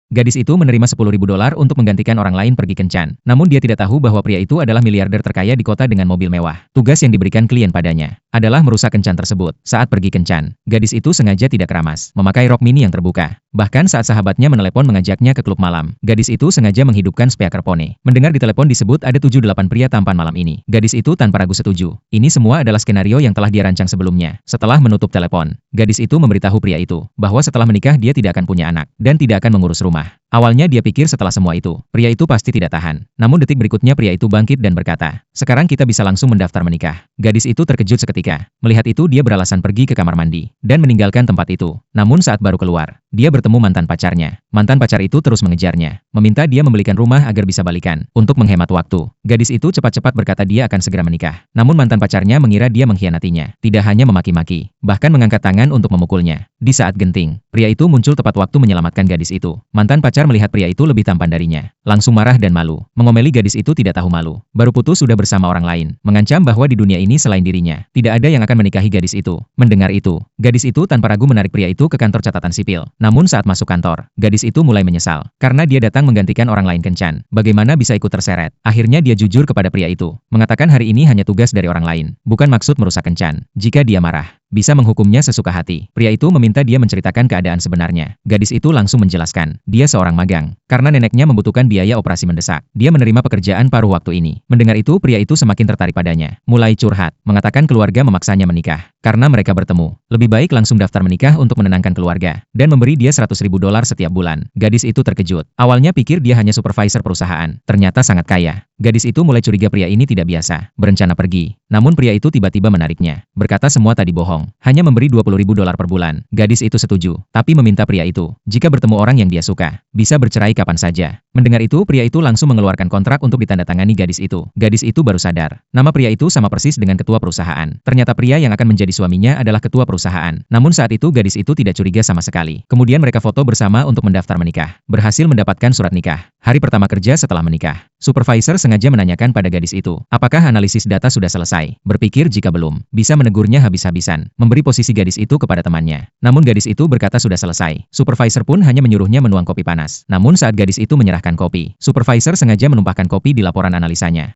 Gadis itu menerima $10.000 untuk menggantikan orang lain pergi kencan. Namun dia tidak tahu bahwa pria itu adalah miliarder terkaya di kota dengan mobil mewah. Tugas yang diberikan klien padanya adalah merusak kencan tersebut. Saat pergi kencan, gadis itu sengaja tidak keramas, memakai rok mini yang terbuka. Bahkan saat sahabatnya menelepon mengajaknya ke klub malam, gadis itu sengaja menghidupkan speaker pone. Mendengar di telepon disebut ada 7-8 pria tampan malam ini. Gadis itu tanpa ragu setuju. Ini semua adalah skenario yang telah dia rancang sebelumnya. Setelah menutup telepon, gadis itu memberitahu pria itu bahwa setelah menikah dia tidak akan punya anak dan tidak akan mengurus rumah. Awalnya dia pikir setelah semua itu, pria itu pasti tidak tahan. Namun detik berikutnya pria itu bangkit dan berkata, "Sekarang kita bisa langsung mendaftar menikah." Gadis itu terkejut seketika. Melihat itu dia beralasan pergi ke kamar mandi dan meninggalkan tempat itu. Namun saat baru keluar, dia bertemu mantan pacarnya. Mantan pacar itu terus mengejarnya, meminta dia membelikan rumah agar bisa balikan. Untuk menghemat waktu, gadis itu cepat-cepat berkata dia akan segera menikah. Namun mantan pacarnya mengira dia mengkhianatinya. Tidak hanya memaki-maki, bahkan mengangkat tangan untuk memukulnya. Di saat genting, pria itu muncul tepat waktu menyelamatkan gadis itu. Mantan pacar melihat pria itu lebih tampan darinya, langsung marah dan malu. Mengomeli gadis itu tidak tahu malu. Baru putus sudah bersama orang lain, mengancam bahwa di dunia ini selain dirinya, tidak ada yang akan menikahi gadis itu. Mendengar itu, gadis itu tanpa ragu menarik pria itu ke kantor catatan sipil. Namun saat masuk kantor, gadis itu mulai menyesal, karena dia datang menggantikan orang lain kencan. Bagaimana bisa ikut terseret? Akhirnya dia jujur kepada pria itu, mengatakan hari ini hanya tugas dari orang lain, bukan maksud merusak kencan. Jika dia marah, bisa menghukumnya sesuka hati. Pria itu meminta dia menceritakan keadaan sebenarnya. Gadis itu langsung menjelaskan, dia seorang magang. Karena neneknya membutuhkan biaya operasi mendesak, dia menerima pekerjaan paruh waktu ini. Mendengar itu, pria itu semakin tertarik padanya. Mulai curhat, mengatakan keluarga memaksanya menikah. Karena mereka bertemu, lebih baik langsung daftar menikah untuk menenangkan keluarga. Dan memberi dia $100.000 setiap bulan. Gadis itu terkejut. Awalnya pikir dia hanya supervisor perusahaan. Ternyata sangat kaya. Gadis itu mulai curiga pria ini tidak biasa. Berencana pergi. Namun pria itu tiba-tiba menariknya. Berkata semua tadi bohong. Hanya memberi $20.000 per bulan. Gadis itu setuju. Tapi meminta pria itu, jika bertemu orang yang dia suka, bisa bercerai kapan saja. Mendengar itu, pria itu langsung mengeluarkan kontrak untuk ditandatangani gadis itu. Gadis itu baru sadar. Nama pria itu sama persis dengan ketua perusahaan. Ternyata pria yang akan menjadi suaminya adalah ketua perusahaan. Namun saat itu gadis itu tidak curiga sama sekali. Kemudian mereka foto bersama untuk mendaftar menikah. Berhasil mendapatkan surat nikah. Hari pertama kerja setelah menikah. Supervisor sengaja menanyakan pada gadis itu, apakah analisis data sudah selesai? Berpikir jika belum, bisa menegurnya habis-habisan, memberi posisi gadis itu kepada temannya. Namun gadis itu berkata sudah selesai. Supervisor pun hanya menyuruhnya menuang kopi panas. Namun saat gadis itu menyerahkan kopi, supervisor sengaja menumpahkan kopi di laporan analisanya.